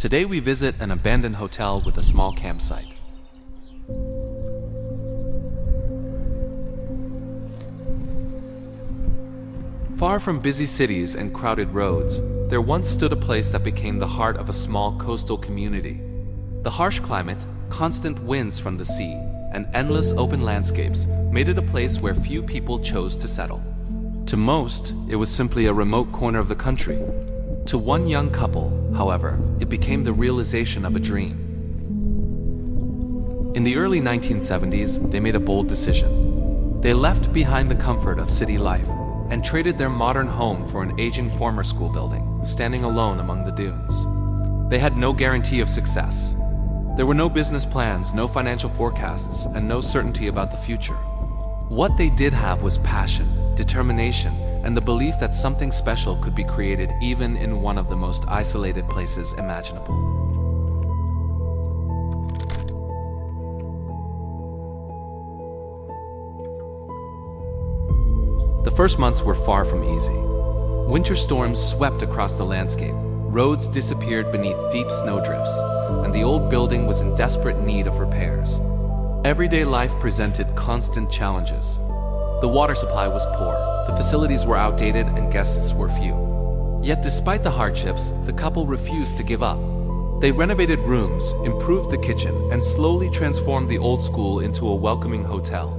Today we visit an abandoned hotel with a small campsite. Far from busy cities and crowded roads, there once stood a place that became the heart of a small coastal community. The harsh climate, constant winds from the sea, and endless open landscapes made it a place where few people chose to settle. To most, it was simply a remote corner of the country. To one young couple, however, it became the realization of a dream. In the early 1970s, they made a bold decision. They left behind the comfort of city life and traded their modern home for an aging former school building, standing alone among the dunes. They had no guarantee of success. There were no business plans, no financial forecasts, and no certainty about the future. What they did have was passion, determination, and the belief that something special could be created even in one of the most isolated places imaginable. The first months were far from easy. Winter storms swept across the landscape, roads disappeared beneath deep snowdrifts, and the old building was in desperate need of repairs. Everyday life presented constant challenges. The water supply was poor, the facilities were outdated, and guests were few. Yet despite the hardships, the couple refused to give up. They renovated rooms, improved the kitchen, and slowly transformed the old school into a welcoming hotel.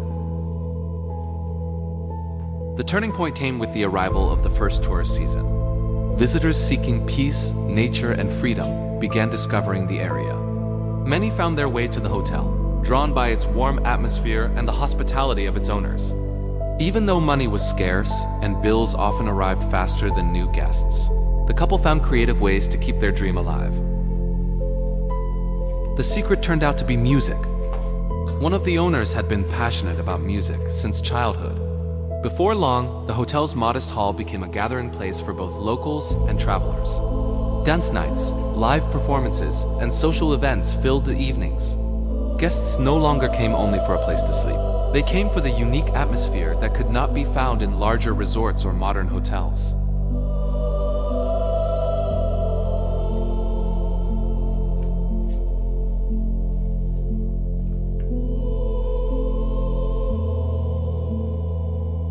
The turning point came with the arrival of the first tourist season. Visitors seeking peace, nature, and freedom began discovering the area. Many found their way to the hotel, drawn by its warm atmosphere and the hospitality of its owners. Even though money was scarce and bills often arrived faster than new guests, the couple found creative ways to keep their dream alive. The secret turned out to be music. One of the owners had been passionate about music since childhood. Before long, the hotel's modest hall became a gathering place for both locals and travelers. Dance nights, live performances, and social events filled the evenings. Guests no longer came only for a place to sleep. They came for the unique atmosphere that could not be found in larger resorts or modern hotels.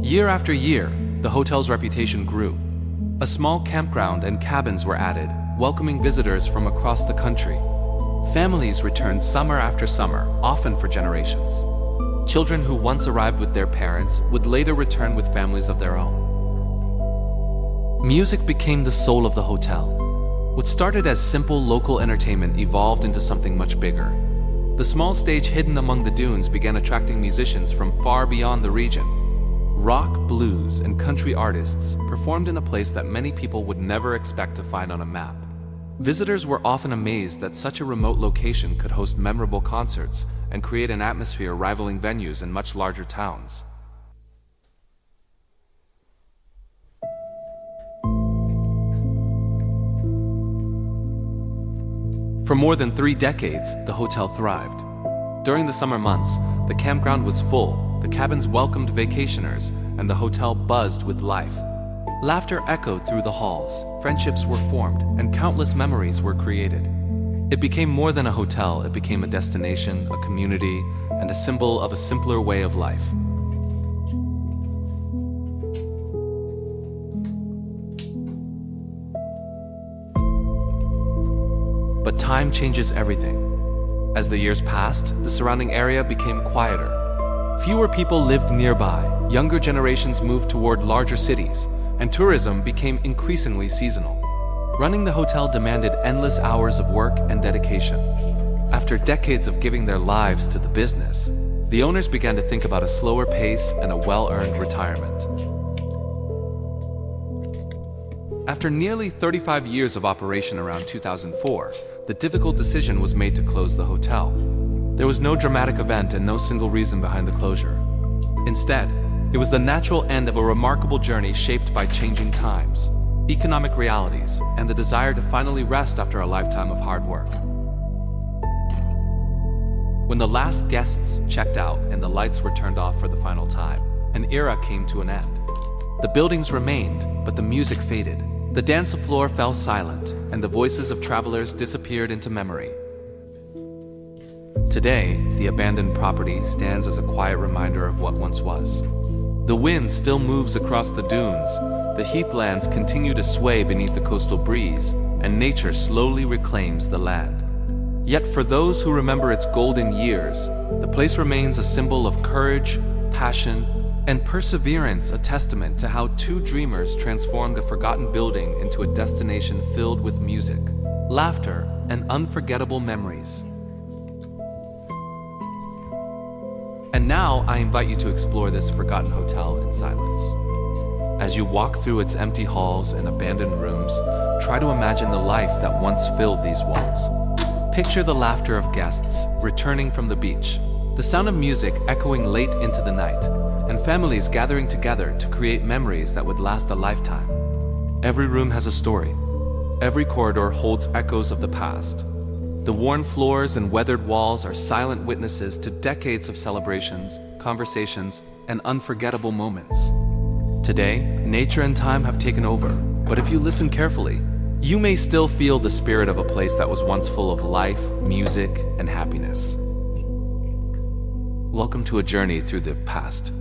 Year after year, the hotel's reputation grew. A small campground and cabins were added, welcoming visitors from across the country. Families returned summer after summer, often for generations. Children who once arrived with their parents would later return with families of their own. Music became the soul of the hotel. What started as simple local entertainment evolved into something much bigger. The small stage hidden among the dunes began attracting musicians from far beyond the region. Rock, blues, and country artists performed in a place that many people would never expect to find on a map. Visitors were often amazed that such a remote location could host memorable concerts and create an atmosphere rivaling venues in much larger towns. For more than 3 decades, the hotel thrived. During the summer months, the campground was full, the cabins welcomed vacationers, and the hotel buzzed with life. Laughter echoed through the halls, friendships were formed, and countless memories were created. It became more than a hotel, it became a destination, a community, and a symbol of a simpler way of life. But time changes everything. As the years passed, the surrounding area became quieter. Fewer people lived nearby, younger generations moved toward larger cities, and tourism became increasingly seasonal. Running the hotel demanded endless hours of work and dedication. After decades of giving their lives to the business, the owners began to think about a slower pace and a well-earned retirement. After nearly 35 years of operation around 2004, the difficult decision was made to close the hotel. There was no dramatic event and no single reason behind the closure. Instead, it was the natural end of a remarkable journey shaped by changing times, economic realities, and the desire to finally rest after a lifetime of hard work. When the last guests checked out and the lights were turned off for the final time, an era came to an end. The buildings remained, but the music faded. The dance floor fell silent, and the voices of travelers disappeared into memory. Today, the abandoned property stands as a quiet reminder of what once was. The wind still moves across the dunes, the heathlands continue to sway beneath the coastal breeze, and nature slowly reclaims the land. Yet for those who remember its golden years, the place remains a symbol of courage, passion, and perseverance, a testament to how two dreamers transformed a forgotten building into a destination filled with music, laughter, and unforgettable memories. And now I invite you to explore this forgotten hotel in silence. As you walk through its empty halls and abandoned rooms, try to imagine the life that once filled these walls. Picture the laughter of guests returning from the beach, the sound of music echoing late into the night, and families gathering together to create memories that would last a lifetime. Every room has a story. Every corridor holds echoes of the past. The worn floors and weathered walls are silent witnesses to decades of celebrations, conversations, and unforgettable moments. Today, nature and time have taken over, but if you listen carefully, you may still feel the spirit of a place that was once full of life, music, and happiness. Welcome to a journey through the past.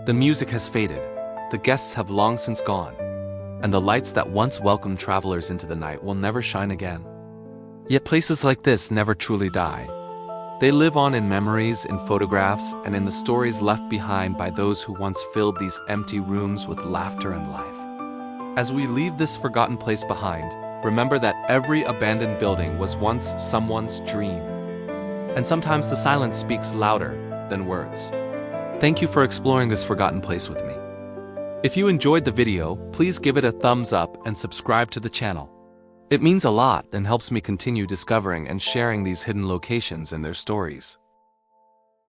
The music has faded, the guests have long since gone, and the lights that once welcomed travelers into the night will never shine again. Yet places like this never truly die. They live on in memories, in photographs, and in the stories left behind by those who once filled these empty rooms with laughter and life. As we leave this forgotten place behind, remember that every abandoned building was once someone's dream. And sometimes the silence speaks louder than words. Thank you for exploring this forgotten place with me. If you enjoyed the video, please give it a thumbs up and subscribe to the channel. It means a lot and helps me continue discovering and sharing these hidden locations and their stories.